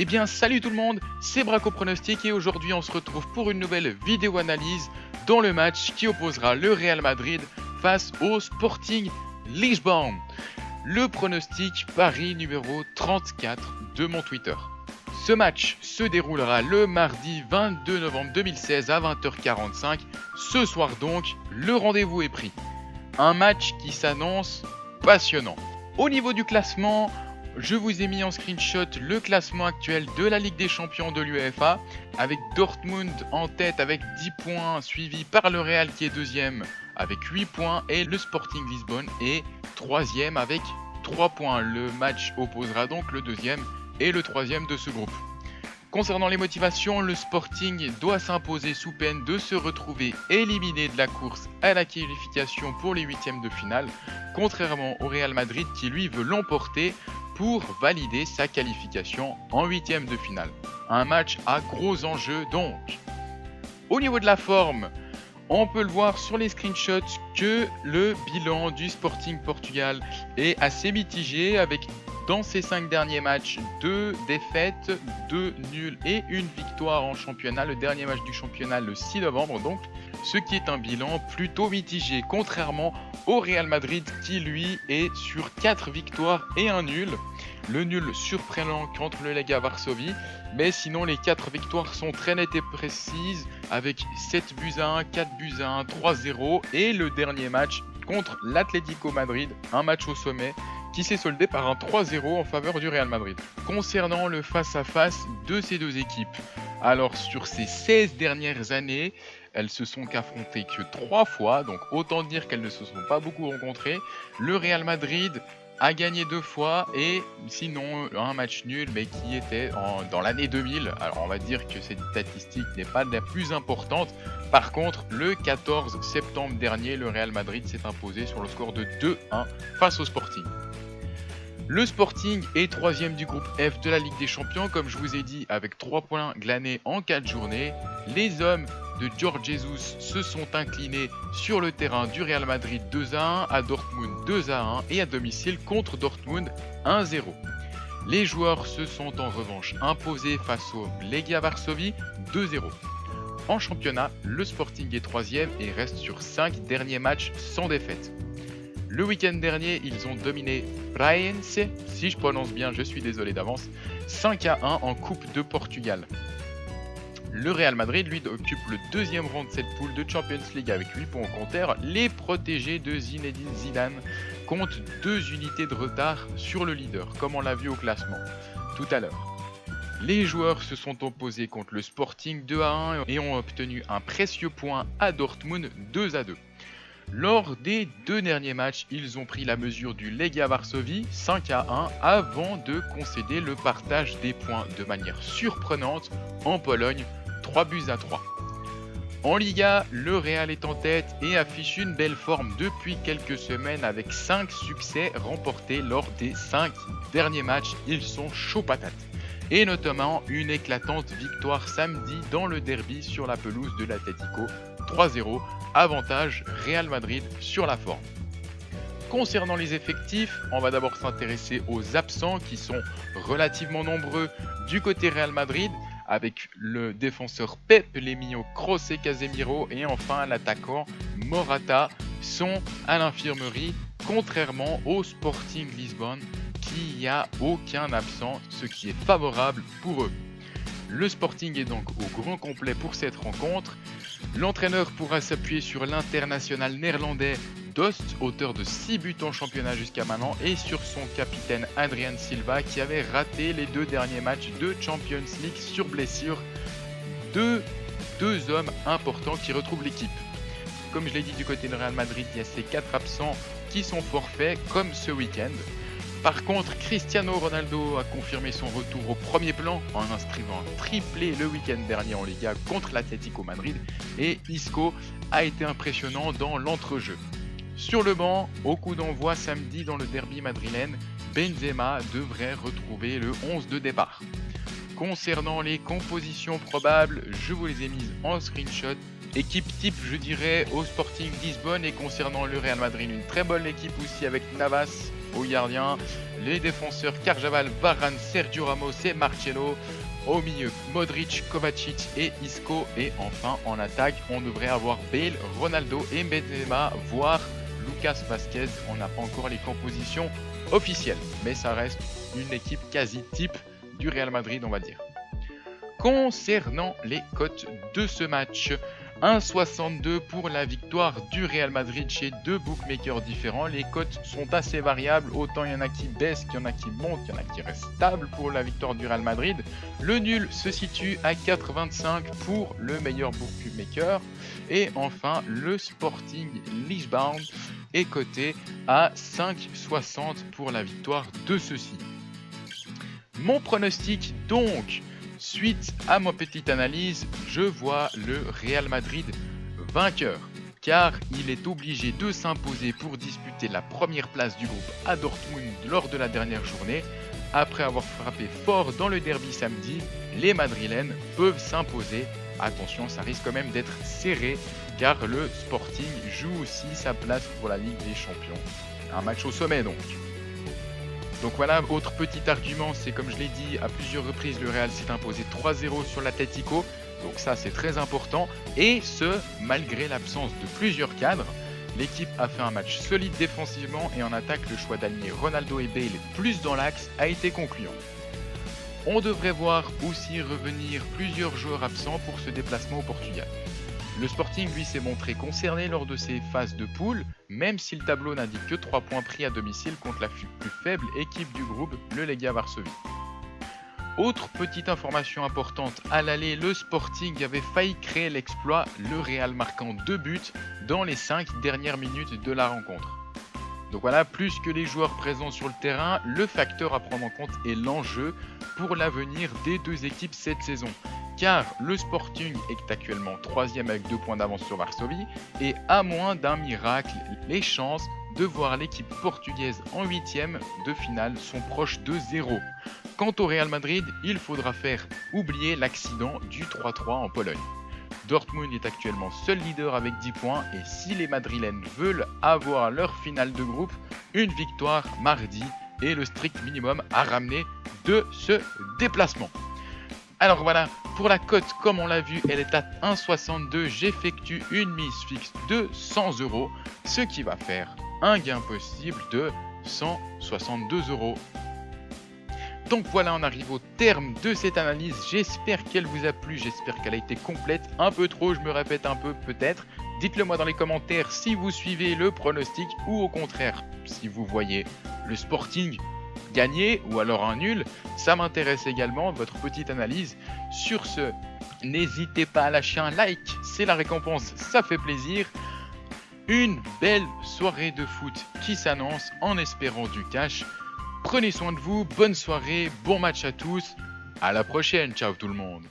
Eh bien salut tout le monde, c'est Braco Pronostic et aujourd'hui on se retrouve pour une nouvelle vidéo analyse dans le match qui opposera le Real Madrid face au Sporting Lisbonne. Le pronostic Paris numéro 34 de mon Twitter. Ce match se déroulera le mardi 22 novembre 2016 à 20h45. Ce soir donc, le rendez-vous est pris. Un match qui s'annonce passionnant. Au niveau du classement, je vous ai mis en screenshot le classement actuel de la Ligue des Champions de l'UEFA, avec Dortmund en tête avec 10 points, suivi par le Real qui est deuxième avec 8 points, et le Sporting Lisbonne est troisième avec 3 points. Le match opposera donc le deuxième et le troisième de ce groupe. Concernant les motivations, le Sporting doit s'imposer sous peine de se retrouver éliminé de la course à la qualification pour les huitièmes de finale, contrairement au Real Madrid qui lui veut l'emporter pour valider sa qualification en huitièmes de finale. Un match à gros enjeux donc. Au niveau de la forme, on peut le voir sur les screenshots que le bilan du Sporting Portugal est assez mitigé, avec dans ses 5 derniers matchs 2 défaites, 2 nuls et 1 victoire en championnat. Le dernier match du championnat le 6 novembre donc, ce qui est un bilan plutôt mitigé, contrairement au Real Madrid qui lui est sur 4 victoires et 1 nul. Le nul surprenant contre le Legia Varsovie, mais sinon les 4 victoires sont très nettes et précises, avec 7 buts à 1, 4 buts à 1, 3-0, et le dernier match contre l'Atlético Madrid, un match au sommet, qui s'est soldé par un 3-0 en faveur du Real Madrid. Concernant le face-à-face de ces deux équipes, alors sur ces 16 dernières années, elles se sont qu'affrontées que 3 fois, donc autant dire qu'elles ne se sont pas beaucoup rencontrées. Le Real Madrid a gagné 2 fois, et sinon un match nul, mais qui était dans l'année 2000. Alors on va dire que cette statistique n'est pas la plus importante. Par contre, le 14 septembre dernier, le Real Madrid s'est imposé sur le score de 2-1 face au Sporting. Le Sporting est 3ème du groupe F de la Ligue des Champions, comme je vous ai dit, avec 3 points glanés en 4 journées. Les hommes de Jorge Jesus se sont inclinés sur le terrain du Real Madrid 2-1, à Dortmund 2-1 et à domicile contre Dortmund 1-0. Les joueurs se sont en revanche imposés face au Legia Varsovie 2-0. En championnat, le Sporting est 3ème et reste sur 5 derniers matchs sans défaite. Le week-end dernier, ils ont dominé Praense, si je prononce bien, je suis désolé d'avance, 5-1 en Coupe de Portugal. Le Real Madrid, lui, occupe le 2e rang de cette poule de Champions League avec 8 points au compteur. Les protégés de Zinedine Zidane comptent 2 unités de retard sur le leader, comme on l'a vu au classement tout à l'heure. Les joueurs se sont opposés contre le Sporting 2-1 et ont obtenu un précieux point à Dortmund 2-2. Lors des 2 derniers matchs, ils ont pris la mesure du Legia Varsovie 5-1 avant de concéder le partage des points de manière surprenante en Pologne 3-3. En Liga, le Real est en tête et affiche une belle forme depuis quelques semaines avec 5 succès remportés lors des 5 derniers matchs. Ils sont chauds patates. Et notamment une éclatante victoire samedi dans le derby sur la pelouse de l'Atlético 3-0, avantage Real Madrid sur la forme. Concernant les effectifs, on va d'abord s'intéresser aux absents qui sont relativement nombreux du côté Real Madrid, avec le défenseur Pep, les milieux Kroos et Casemiro, et enfin l'attaquant Morata sont à l'infirmerie, contrairement au Sporting Lisbonne qui n'y a aucun absent, ce qui est favorable pour eux. Le Sporting est donc au grand complet pour cette rencontre. L'entraîneur pourra s'appuyer sur l'international néerlandais Dost, auteur de 6 buts en championnat jusqu'à maintenant, et sur son capitaine Adrien Silva qui avait raté les 2 derniers matchs de Champions League sur blessure. Deux hommes importants qui retrouvent l'équipe. Comme je l'ai dit, du côté de Real Madrid, il y a ces 4 absents qui sont forfaits comme ce week-end. Par contre, Cristiano Ronaldo a confirmé son retour au premier plan en inscrivant un triplé le week-end dernier en Liga contre l'Atlético Madrid, et Isco a été impressionnant dans l'entrejeu. Sur le banc, au coup d'envoi samedi dans le derby madrilène, Benzema devrait retrouver le 11 de départ. Concernant les compositions probables, je vous les ai mises en screenshot. Équipe type, je dirais, au Sporting Lisbonne, et concernant le Real Madrid, une très bonne équipe aussi avec Navas, au gardien, les défenseurs Carjaval, Varane, Sergio Ramos et Marcelo. Au milieu, Modric, Kovacic et Isco. Et enfin, en attaque, on devrait avoir Bale, Ronaldo et Benzema, voire Lucas Vazquez. On n'a pas encore les compositions officielles, mais ça reste une équipe quasi type du Real Madrid, on va dire. Concernant les cotes de ce match, 1,62 pour la victoire du Real Madrid chez deux bookmakers différents. Les cotes sont assez variables, autant il y en a qui baissent, qu'il y en a qui montent, qu'il y en a qui restent stables pour la victoire du Real Madrid. Le nul se situe à 4,25 pour le meilleur bookmaker. Et enfin, le Sporting Lisbonne est coté à 5,60 pour la victoire de ceux-ci. Mon pronostic donc, suite à ma petite analyse, je vois le Real Madrid vainqueur, car il est obligé de s'imposer pour disputer la première place du groupe à Dortmund lors de la dernière journée. Après avoir frappé fort dans le derby samedi, les Madrilènes peuvent s'imposer. Attention, ça risque quand même d'être serré, car le Sporting joue aussi sa place pour la Ligue des Champions. Un match au sommet donc. Donc voilà, autre petit argument, c'est comme je l'ai dit à plusieurs reprises, le Real s'est imposé 3-0 sur l'Atlético. Donc ça c'est très important. Et ce, malgré l'absence de plusieurs cadres. L'équipe a fait un match solide défensivement et en attaque, le choix d'aligner Ronaldo et Bale plus dans l'axe a été concluant. On devrait voir aussi revenir plusieurs joueurs absents pour ce déplacement au Portugal. Le Sporting, lui, s'est montré concerné lors de ses phases de poule, même si le tableau n'indique que 3 points pris à domicile contre la plus faible équipe du groupe, le Legia Varsovie. Autre petite information importante, à l'aller, le Sporting avait failli créer l'exploit, le Real marquant 2 buts dans les 5 dernières minutes de la rencontre. Donc voilà, plus que les joueurs présents sur le terrain, le facteur à prendre en compte est l'enjeu pour l'avenir des deux équipes cette saison. Car le Sporting est actuellement 3e avec 2 points d'avance sur Varsovie et à moins d'un miracle, les chances de voir l'équipe portugaise en 8e de finale sont proches de 0. Quant au Real Madrid, il faudra faire oublier l'accident du 3-3 en Pologne. Dortmund est actuellement seul leader avec 10 points et si les Madrilènes veulent avoir leur finale de groupe, une victoire mardi est le strict minimum à ramener de ce déplacement. Alors voilà, pour la cote, comme on l'a vu, elle est à 1,62. J'effectue une mise fixe de 100 €, ce qui va faire un gain possible de 162 €. Donc voilà, on arrive au terme de cette analyse. J'espère qu'elle vous a plu, j'espère qu'elle a été complète. Un peu trop, je me répète un peu peut-être. Dites-le moi dans les commentaires si vous suivez le pronostic ou au contraire, si vous voyez le Sporting gagner ou alors un nul. Ça m'intéresse également, votre petite analyse. Sur ce, n'hésitez pas à lâcher un like, c'est la récompense, ça fait plaisir. Une belle soirée de foot qui s'annonce en espérant du cash. Prenez soin de vous, bonne soirée, bon match à tous, à la prochaine, ciao tout le monde.